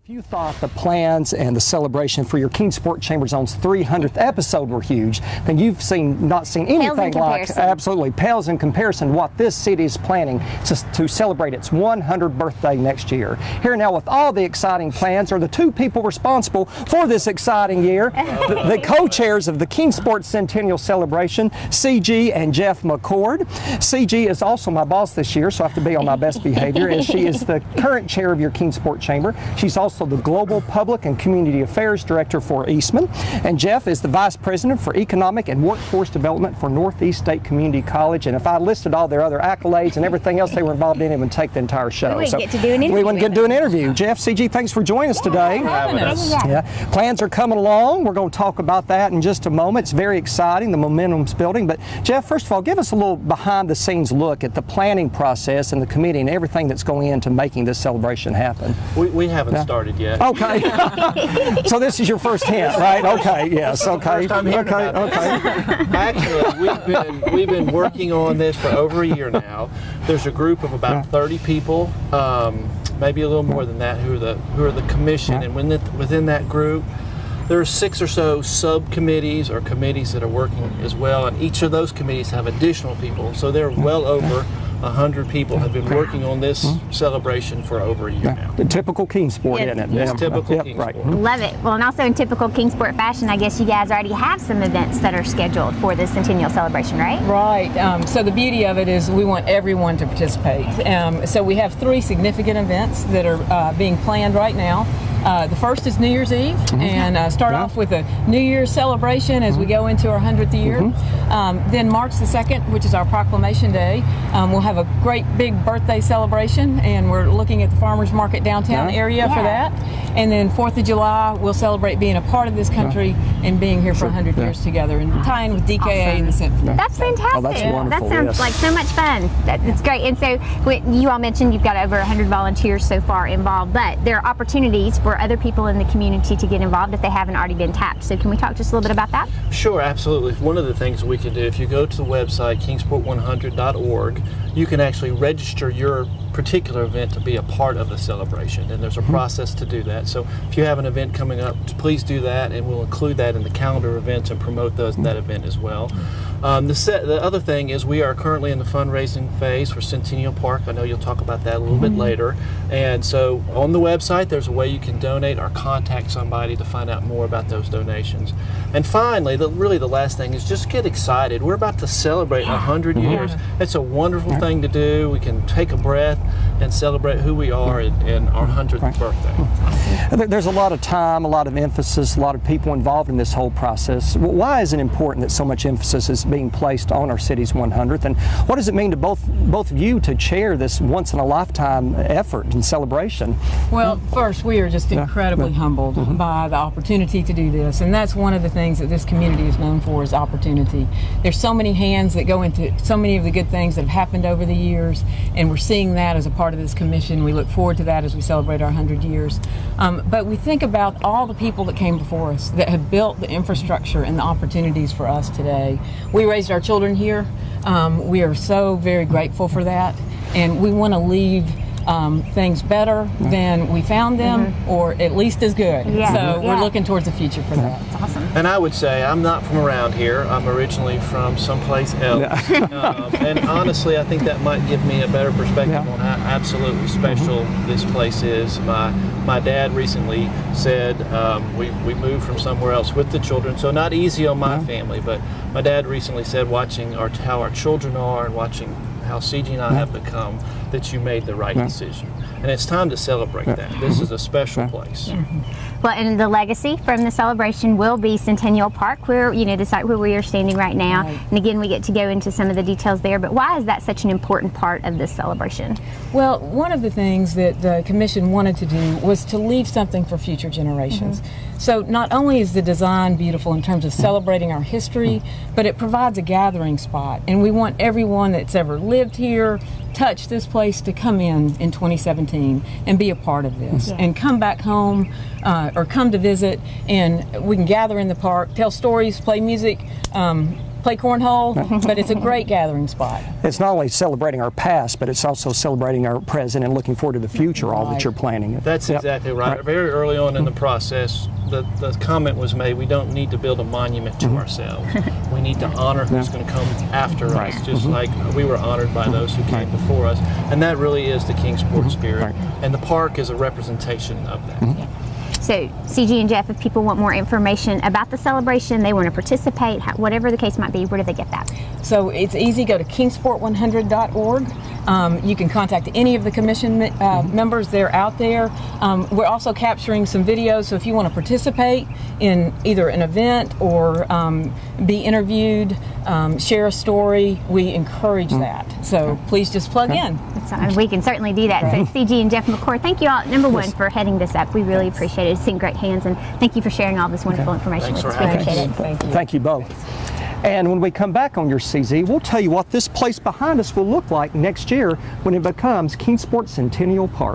If you thought the plans and the celebration for your Kingsport Chamber Zone's 300th episode were huge, then you've not seen anything like, absolutely, pales in comparison what this city is planning to celebrate its 100th birthday next year. Here now with all the exciting plans are the two people responsible for this exciting year, the co-chairs of the Kingsport Centennial Celebration, CeeGee and Jeff McCord. CeeGee is also my boss this year, so I have to be on my best behavior, as she is the current chair of your Kingsport Chamber. She's also the Global Public and Community Affairs Director for Eastman. And Jeff is the Vice President for Economic and Workforce Development for Northeast State Community College. And if I listed all their other accolades and everything else they were involved in, it would take the entire show. We wouldn't get to do an interview. We wouldn't get to do an interview. Jeff, CeeGee, thanks for joining us today. Yeah. Plans are coming along. We're going to talk about that in just a moment. It's very exciting. The momentum's building. But Jeff, first of all, give us a little behind the scenes look at the planning process and the committee and everything that's going into making this celebration happen. We haven't started yet. Okay. So this is your first hint, right? Okay. Yes. Okay. Actually, we've been working on this for over a year now. There's a group of about 30 people, maybe a little more than that, who are the commission, and within that group, there are 6 or so subcommittees or committees that are working as well, and each of those committees have additional people. So they're well over 100 people have been working on this celebration for over a year now. The typical Kingsport, isn't it? It's typical Kingsport. Right. Love it. Well, and also in typical Kingsport fashion, I guess you guys already have some events that are scheduled for the Centennial celebration, right? Right. So the beauty of it is we want everyone to participate. So we have 3 significant events that are being planned right now. The first is New Year's Eve, and start off with a New Year's celebration as we go into our 100th year. Then March the 2nd, which is our Proclamation Day, we'll have a great big birthday celebration, and we're looking at the farmers market downtown area for that. And then 4th of July, we'll celebrate being a part of this country and being here for 100 years together, and tie in with DKA and the Symphony. That's fantastic. Oh, that's wonderful. That sounds like so much fun. That's great. And so you all mentioned you've got over 100 volunteers so far involved, but there are opportunities for other people in the community to get involved if they haven't already been tapped. So can we talk just a little bit about that? Sure, absolutely. One of the things we can do, if you go to the website kingsport100.org, you can actually register your particular event to be a part of the celebration, and there's a process to do that. So if you have an event coming up, please do that, and we'll include that in the calendar events and promote that event as well. The other thing is we are currently in the fundraising phase for Centennial Park. I know you'll talk about that a little bit later. And so on the website, there's a way you can donate or contact somebody to find out more about those donations. And finally, really the last thing is just get excited. We're about to celebrate 100 years. It's a wonderful thing to do. We can take a breath and celebrate who we are in our 100th birthday. There's a lot of time, a lot of emphasis, a lot of people involved in this whole process. Why is it important that so much emphasis is being placed on our city's 100th, and what does it mean to both of you to chair this once-in-a-lifetime effort and celebration? Well, first, we are just incredibly humbled by the opportunity to do this, and that's one of the things that this community is known for, is opportunity. There's so many hands that go into so many of the good things that have happened over the years, and we're seeing that as a part of this commission. We look forward to that as we celebrate our 100 years. But we think about all the people that came before us that have built the infrastructure and the opportunities for us today. We raised our children here. We are so very grateful for that, and we want to leave things better than we found them, or at least as good. So we're looking towards the future for that. That's awesome. And I would say I'm not from around here. I'm originally from someplace else. And honestly, I think that might give me a better perspective on how absolutely special this place is. My dad recently said we moved from somewhere else with the children, so not easy on my family, but my dad recently said, watching how our children are and watching how CeeGee and I have become, that you made the right decision. And it's time to celebrate that. This is a special place. Well, and the legacy from the celebration will be Centennial Park, where, the site where we are standing right now. And again, we get to go into some of the details there, but why is that such an important part of this celebration? Well, one of the things that the commission wanted to do was to leave something for future generations. So not only is the design beautiful in terms of celebrating our history, but it provides a gathering spot. And we want everyone that's ever lived here, touched this place, to come in 2017 and be a part of this and come back home or come to visit, and we can gather in the park, tell stories, play music, play cornhole, but it's a great gathering spot. It's not only celebrating our past, but it's also celebrating our present and looking forward to the future, all that you're planning. That's exactly right. Very early on in the process, the comment was made, we don't need to build a monument to ourselves. We need to honor who's going to come after us, just like we were honored by those who came before us. And that really is the Kingsport spirit. And the park is a representation of that. So, CeeGee and Jeff, if people want more information about the celebration, they want to participate, whatever the case might be, where do they get that? So it's easy. Go to kingsport100.org. You can contact any of the commission members. They're out there. We're also capturing some videos, so if you want to participate in either an event or be interviewed, share a story, we encourage that. So please just plug in. We can certainly do that. So CeeGee and Jeff McCord, thank you all, number one, for heading this up. We really appreciate it. It's in great hands, and thank you for sharing all this wonderful information with us. We appreciate it. Thank you. Thank you both. And when we come back on your CeeGee, we'll tell you what this place behind us will look like next year when it becomes Kingsport Centennial Park.